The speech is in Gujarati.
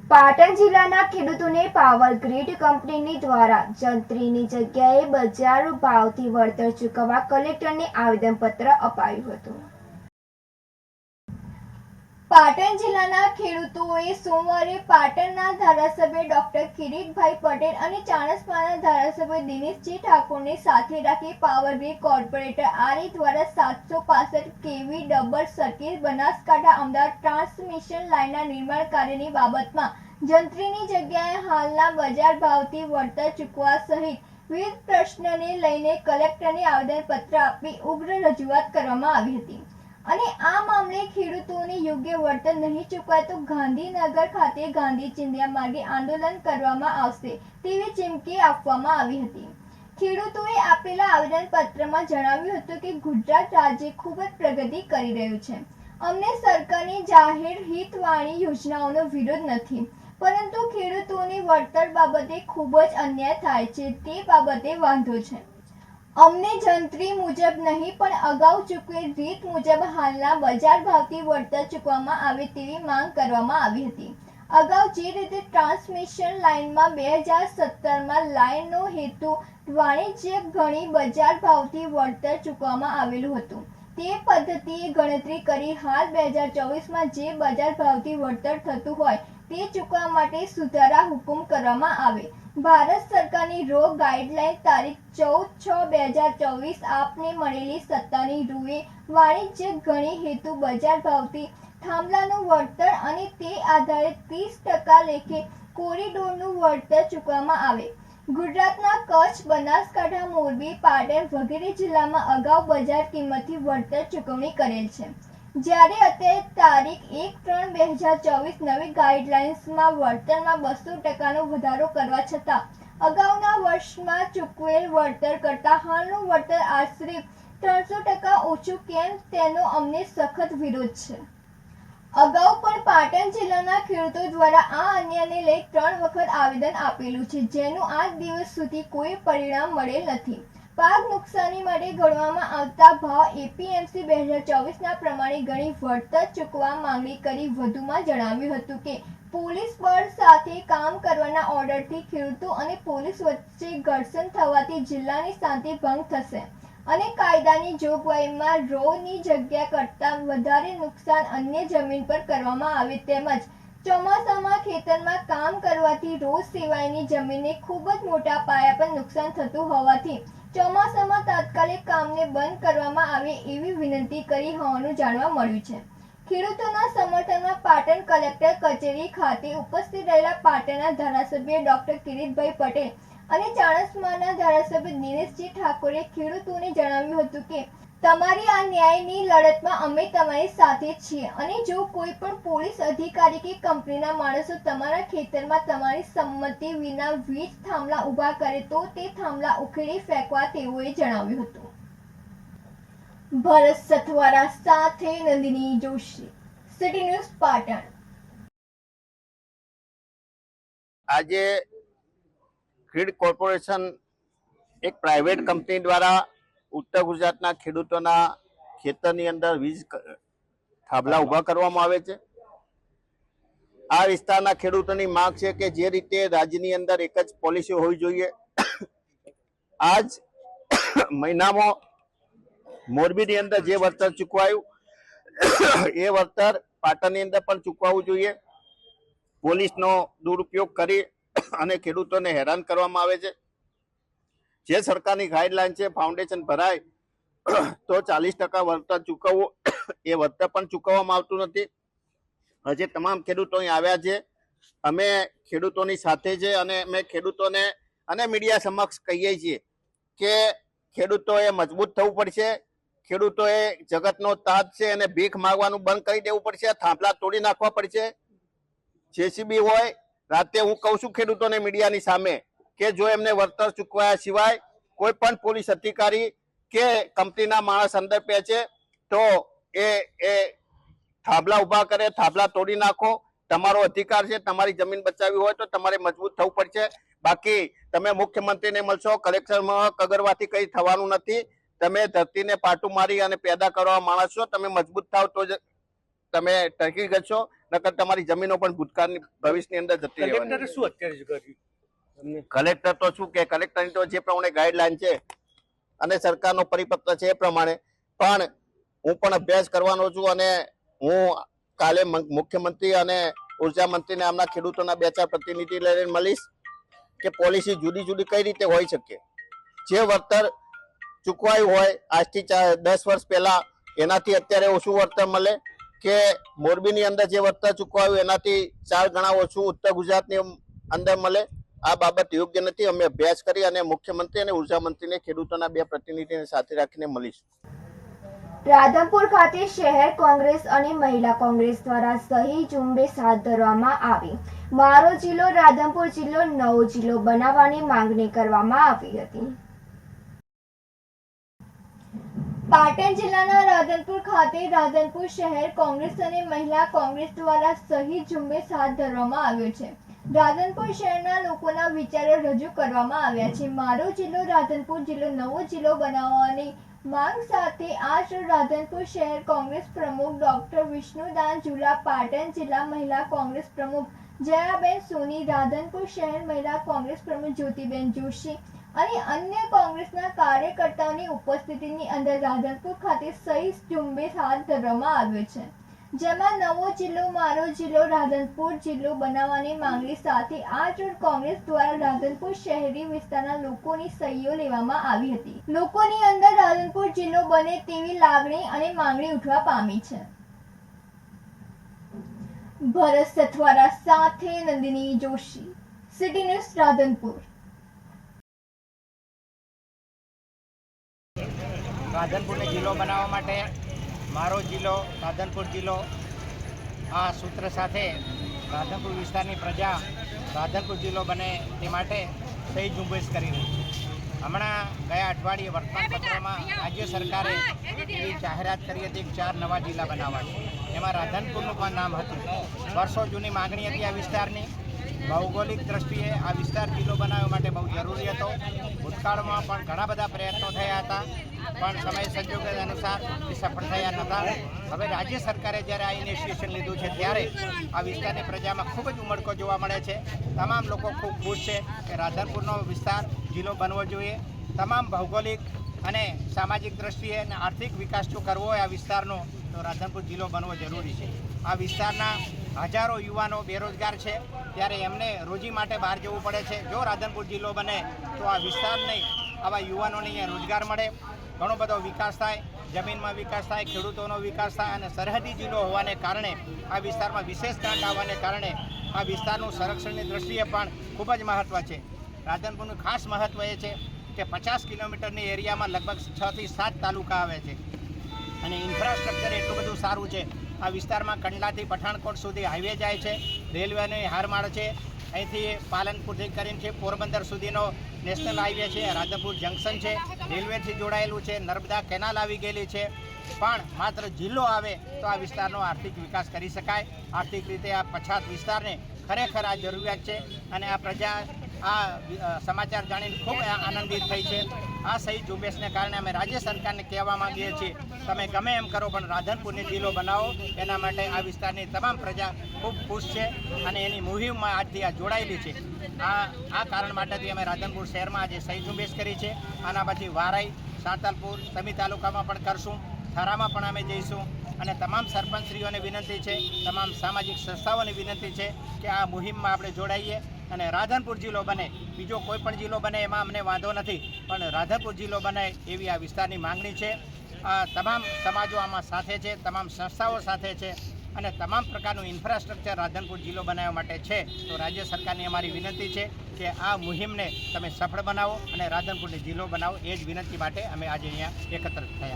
પાટણ જિલ્લાના ખેડૂતોને પાવર ગ્રીડ કંપની દ્વારા જંત્રીની જગ્યાએ બજાર ભાવથી વળતર ચૂકવવા કલેક્ટરને આવેદનપત્ર અપાયું હતું। પાટણ જિલ્લાના ખેડૂતોએ સોમવારે પાટણના ધારાસભ્ય ડોક્ટર કિરીટભાઈ પટેલ અને ચાણસ્માના ધારાસભ્ય દિનેશજી ઠાકોરને સાથે રાખી પાવર ગ્રીડ કોર્પોરેટર આરઈ દ્વારા 765 કેવી double circuit Banaskantha Ahmedabad transmission લાઇનના નિર્માણ કાર્યની બાબતમાં જંત્રીની જગ્યાએ હાલના બજાર ભાવથી વળતર ચૂકવવા સહિત વિવિધ પ્રશ્નને લઈને કલેક્ટરને આવેદનપત્ર આપી ઉગ્ર રજૂઆત કરવામાં આવી હતી અને આ મામલે ખેડૂતોને યોગ્ય વળતર નહીં ચૂકવાય તો ગાંધીનગર ખાતે ગાંધી ચિંધ્યા માર્ગે આંદોલન કરવામાં આવશે તેવી ચીમકી આપવામાં આવી હતી। ખેડૂતોએ આપેલા આવેદનપત્રમાં જણાવ્યું હતું કે ગુજરાત રાજ્ય ખૂબ જ પ્રગતિ કરી રહ્યું છે। અમને સરકારની જાહેર હિતવાણી યોજનાઓનો વિરોધ નથી, પરંતુ ખેડૂતોની વળતર બાબતે ખૂબ જ અન્યાય થાય છે તે બાબતે વાંધો છે। અમને જંત્રી મુજબ નહીં પણ અગાઉ ચૂકવેલ રીત મુજબ હાલના બજાર ભાવથી વળતર ચૂકવવામાં આવે તેવી માંગ કરવામાં આવી હતી। અગાઉ જે રીતે ટ્રાન્સમિશન લાઇનમાં 2017માં લાઇનનો હેતુ વાણિજ્યિક ગણી બજાર ભાવથી વળતર ચૂકવવામાં આવેલું હતું તે પદ્ધતિએ ગણતરી કરી હાલ 2024માં જે બજાર ભાવથી વળતર થતું હોય તે ચૂકવવા માટે સુધારા હુકમ કરવામાં આવે। ભારત સરકારની રો ગાઈડલાઈન તારીખ 14/6/2024 આપને મળેલી સત્તાની રૂએ વાણિજ્યિક ગણી હેતુ બજાર ભાવથી થાંભલાનું વળતર અને તે આધારે 30% લેખે કોરિડોરનું વળતર ચૂકવવામાં આવે। ગુજરાતના કચ્છ, બનાસકાંઠા, મોરબી, પાટણ વગેરે જિલ્લામાં અગાઉ બજાર કિંમતથી વળતર ચૂકવણી કરેલ છે, જ્યારે અત્યારે તારીખ 1/3/2024 નવી ગાઈડલાઇન્સમાં વળતરમાં 200%નો વધારો કરવા છતાં અગાઉના વર્ષમાં ચૂકવેલ વળતર કરતાં હાલનું વળતર આશરે 300% ઓછું કેમ તેનો અમને સખત વિરોધ છે। અગાઉ પણ પાટણ જિલ્લાના ખેડૂતો દ્વારા આ અન્યાયને લઈ 3 વખત આવેદન આપેલું છે, જેનું આજ દિવસ સુધી કોઈ પરિણામ મળેલ નથી। પાક નુકસાની માટે ગણવામાં આવતા ભાવ એપીએમસી 2024ના પ્રમાણે ગણી વળતર ચૂકવવા માંગણી કરી વધુમાં જણાવ્યું હતું કે પોલીસ બળ સાથે કામ કરવાના ઓર્ડરથી ખેડૂતો અને પોલીસ વચ્ચે ઘર્ષણ થવાથી જિલ્લાની શાંતિ ભંગ થશે અને કાયદાની જોગવાઈમાં રોની જગ્યા કરતાં વધારે નુકસાન અન્ય જમીન પર કરવામાં આવે તેમજ ચોમાસામાં ખેતરમાં કામ કરવાથી રોજ સિવાયની જમીનને ખૂબ જ મોટા પાયા પર નુકસાન થતું હોવાથી ચોમાસામાં તાત્કાલિક કામને બંધ કરવામાં આવે એવી વિનંતી કરી હોવાનું જાણવા મળ્યું છે। ખેડૂતોના સમર્થનમાં પાટણ કલેક્ટર કચેરી ખાતે ઉપસ્થિત રહેલા પાટણના ધારાસભ્ય ડોક્ટર કિરીટભાઈ પટેલ અને ચાણસ્માના ધારાસભ્ય દિનેશજી ઠાકોરે ખેડૂતોને જણાવ્યું હતું કે તમારી આ ન્યાયની લડતમાં અમે તમારી સાથે છીએ અને જો કોઈ પણ પોલીસ અધિકારી કે કંપનીના માણસો તમારા ખેતરમાં તમારી સંમતિ વિના વીજ થાંભલા ઊભા કરે તો તે થાંભલા ઉખેડી ફેંકવા તેઓએ જણાવ્યું હતું। ભરત સથવારા સાથે નંદિની જોશી, સિટી ન્યૂઝ પાટણ। આજે ગ્રીડ કોર્પોરેશન એક પ્રાઇવેટ કંપની દ્વારા ઉત્તર ગુજરાતના ખેડૂતોના ખેતરની અંદર વીજ થાંભલા ઊભા કરવામાં આવે છે। આ વિસ્તારના ખેડૂતોની માંગ છે કે જે રીતે રાજ્યની અંદર એક જ પોલિસી હોવી જોઈએ, આજ મહિનામાં મોરબીની અંદર જે વળતર ચૂકવાયું એ વળતર પાટણની અંદર પણ ચૂકવવું જોઈએ। પોલીસનો દુરુપયોગ કરી અને ખેડૂતોને હેરાન કરવામાં આવે છે। જે સરકારની ગાઈડલાઈન છે ફાઉન્ડેશન ભરાય તો 40% વળતર ચૂકવવું, એ વળતર પણ ચૂકવવામાં આવતું નથી। હજી તમામ ખેડૂતો અહીં આવ્યા છે, અમે ખેડૂતોની સાથે છે અને અમે ખેડૂતોને અને મીડિયા સમક્ષ કહીએ છીએ કે ખેડૂતોએ મજબૂત થવું પડશે। ખેડૂતોએ જગતનો તાજ છે અને ભીખ માંગવાનું બંધ કરી દેવું પડશે, થાંભલા તોડી નાખવા પડશે। જેસીબી હોય, રાતે હું કહું છું ખેડૂતોને મીડિયાની સામે કે જો એમને વળતર ચૂકવ્યા સિવાય કોઈ પણ પોલીસ અધિકારી કે કંપનીના માણસ અંદર પહોંચે તો એ થાંભલા ઊભા કરે, થાંભલા તોડી નાખો। તમારો અધિકાર છે, તમારી જમીન બચાવવી હોય તો તમારે મજબૂત થવું પડશે। બાકી તમે મુખ્યમંત્રીને મળશો, કલેક્ટરમાં કગરવાથી કંઈ થવાનું નથી। તમે ધરતીને પાટું મારી અને પેદા કરવા માણસ છો, તમે મજબૂત થાવ તો જ તમે ટકી જશો, નકર તમારી જમીનો પણ ભૂતકાળની ભવિષ્યની અંદર જતી રહેવાની. કલેક્ટરે શું અત્યારે કર્યું? કલેક્ટર તો શું કે કલેક્ટરની તો જે પ્રમાણે ગાઈડલાઈન છે અને સરકારનો પરિપત્ર છે એ પ્રમાણે પણ હું પણ અભ્યાસ કરવાનો છું અને હું કાલે મુખ્યમંત્રી અને ઉર્જા મંત્રીને આમના ખેડૂતોના 2-4 પ્રતિનિધિ લઈને મળીશ કે પોલિસી જુદી જુદી કઈ રીતે હોઈ શકે. જે વળતર ચૂકવાયું હોય આજથી 10 વર્ષ પહેલા એનાથી અત્યારે ઓછું વળતર મળે કે મોરબીની અંદર જે વળતર ચૂકવાયું એનાથી 4 ગણા ઓછું ઉત્તર ગુજરાતની અંદર મળે. આ બાબત યોગ્ય નથી. અમે અભ્યાસ કરી અને મુખ્યમંત્રી અને ઉર્જા મંત્રીને ખેડૂતોના 2 પ્રતિનિધિને સાથે રાખીને મળીશું. રાધનપુર ખાતે શહેર કોંગ્રેસ અને મહિલા કોંગ્રેસ દ્વારા સહી ઝુંબેશ હાથ ધરવામાં આવી. મારો જિલ્લો રાધનપુર જિલ્લો નવો જિલ્લો બનાવવાની માંગણી કરવામાં આવી હતી. પાટણ જિલ્લાના રાધનપુર ખાતે રાધનપુર શહેર કોંગ્રેસ અને મહિલા કોંગ્રેસ દ્વારા સહી ઝુંબેશ હાથ ધરવામાં આવ્યો છે. રાધનપુર શહેરના લોકોના વિચારો રજૂ કરવામાં આવ્યા છે. મારો જિલ્લો રાધનપુર જિલ્લો નવો જિલ્લો બનાવવાની માંગ સાથે આજ રાધનપુર શહેર કોંગ્રેસ પ્રમુખ ડોક્ટર વિષ્ણુદાન ઝુલા, પાટણ જિલ્લા મહિલા કોંગ્રેસ પ્રમુખ જયાબેન સોની, રાધનપુર શહેર મહિલા કોંગ્રેસ પ્રમુખ જ્યોતિબેન જોશી અને અન્ય કોંગ્રેસના કાર્યકર્તાઓની ઉપસ્થિતિની અંદર રાધનપુર ખાતે સહી ઝુંબેશ હાથ ધરવામાં આવ્યો છે. જેમાં નવો જિલ્લો મારો જિલ્લો રાધનપુર જિલ્લો બનાવવાની માંગણી સાથે આજ રોજ કોંગ્રેસ દ્વારા રાધનપુર શહેરી વિસ્તારના લોકોની સહીઓ લેવામાં આવી હતી. લોકોની અંદર રાધનપુર જિલ્લો બને તેવી લાગણી અને માંગણી ઉઠવા પામી છે. ભરત સથવારા સાથે નંદિની જોશી, સિટી ન્યૂઝ રાધનપુર. રાધનપુરને જિલ્લો બનાવવા માટે મારો જિલ્લો રાધનપુર જિલ્લો આ સૂત્ર સાથે રાધનપુર વિસ્તારની પ્રજા રાધનપુર જિલ્લો બને તે માટે સહી ઝુંબેશ કરી રહી છે. હમણાં ગયા અઠવાડિયે વર્તમાનપત્રમાં રાજ્ય સરકારે એવી જાહેરાત કરી હતી કે 4 નવા જિલ્લા બનાવવા છે. એમાં રાધનપુરનું પણ નામ હતું. વર્ષો જૂની માગણી હતી આ વિસ્તારની. ભૌગોલિક દ્રષ્ટિએ આ વિસ્તાર જિલ્લો બનાવવા માટે બહુ જરૂરી હતો. ભૂતકાળમાં પણ ઘણા બધા પ્રયત્નો થયા હતા પણ સમય સંજોગો અનુસાર એ સફળ થયા નહોતા. હવે રાજ્ય સરકારે જ્યારે આ ઇનિશિયેશન લીધું છે ત્યારે આ વિસ્તારની પ્રજામાં ખૂબ જ ઉમળકો જોવા મળે છે. તમામ લોકો ખૂબ ખુશ છે કે રાધનપુરનો વિસ્તાર જિલ્લો બનવો જોઈએ. તમામ ભૌગોલિક અને સામાજિક દ્રષ્ટિએ અને આર્થિક વિકાસ જો કરવો હોય આ વિસ્તારનો તો રાધનપુર જિલ્લો બનવો જરૂરી છે. આ વિસ્તારના હજારો યુવાનો બેરોજગાર છે ત્યારે એમને રોજી માટે બહાર જવું પડે છે. જો રાધનપુર જિલ્લો બને તો આ વિસ્તારને આવા યુવાનોને અહીંયા રોજગાર મળે, ઘણો બધો વિકાસ થાય, જમીનમાં વિકાસ થાય, ખેડૂતોનો વિકાસ થાય અને સરહદી જિલ્લો હોવાને કારણે આ વિસ્તારમાં વિશેષ ગ્રાન્ટ આવવાને કારણે આ વિસ્તારનું સંરક્ષણની દ્રષ્ટિએ પણ ખૂબ જ મહત્ત્વ છે. રાધનપુરનું ખાસ મહત્ત્વ એ છે કે 50 કિલોમીટરની એરિયામાં લગભગ 6 થી 7 તાલુકા આવે છે અને ઇન્ફ્રાસ્ટ્રક્ચર એટલું બધું સારું છે. આ વિસ્તારમાં કંડલાથી પઠાણકોટ સુધી હાઈવે જાય છે, રેલવેની હારમાળ છે, અહીંથી પાલનપુરથી કરીને છે પોરબંદર સુધીનો નેશનલ હાઈવે છે, રાધનપુર જંકશન છે, રેલવેથી જોડાયેલું છે, નર્મદા કેનાલ આવી ગયેલી છે. પણ માત્ર જિલ્લો આવે તો આ વિસ્તારનો આર્થિક વિકાસ કરી શકાય. આર્થિક રીતે આ પછાત વિસ્તારને ખરેખર આ જરૂરિયાત છે અને આ પ્રજા આ સમાચાર જાણીને ખૂબ આનંદિત થઈ છે. આ સહી ઝુંબેશને કારણે અમે રાજ્ય સરકારને કહેવા માંગીએ છીએ તમે ગમે એમ કરો પણ રાધનપુરને જિલ્લો બનાવો. એના માટે આ વિસ્તારની તમામ પ્રજા ખૂબ ખુશ છે અને એની મુહિમમાં આજથી આ જોડાયેલી છે. આ કારણ માટેથી અમે રાધનપુર શહેરમાં આજે સહી ઝુંબેશ કરી છે. આના પછી વારાઈ, સાંતલપુર, સમી તાલુકામાં પણ કરશું, થરામાં પણ અમે જઈશું અને તમામ સરપંચશ્રીઓને વિનંતી છે, તમામ સામાજિક સંસ્થાઓને વિનંતી છે કે આ મુહિમમાં આપણે જોડાઈએ અને રાધનપુર જિલ્લો બને. બીજો કોઈ પણ જિલ્લો બને એમાં અમને વાંધો નથી પણ રાધનપુર જિલ્લો બને એવી આ વિસ્તારની માંગણી છે. તમામ સમાજો આમાં સાથે છે, તમામ સંસ્થાઓ સાથે છે અને તમામ પ્રકારનું ઇન્ફ્રાસ્ટ્રક્ચર રાધનપુર જિલ્લો બનાવવા માટે છે. તો રાજ્ય સરકારની અમારી વિનંતી છે કે આ મુહિમને તમે સફળ બનાવો અને રાધનપુરને જિલ્લો બનાવો. એ જ વિનંતી માટે અમે આજે અહીંયા એકત્ર થયા.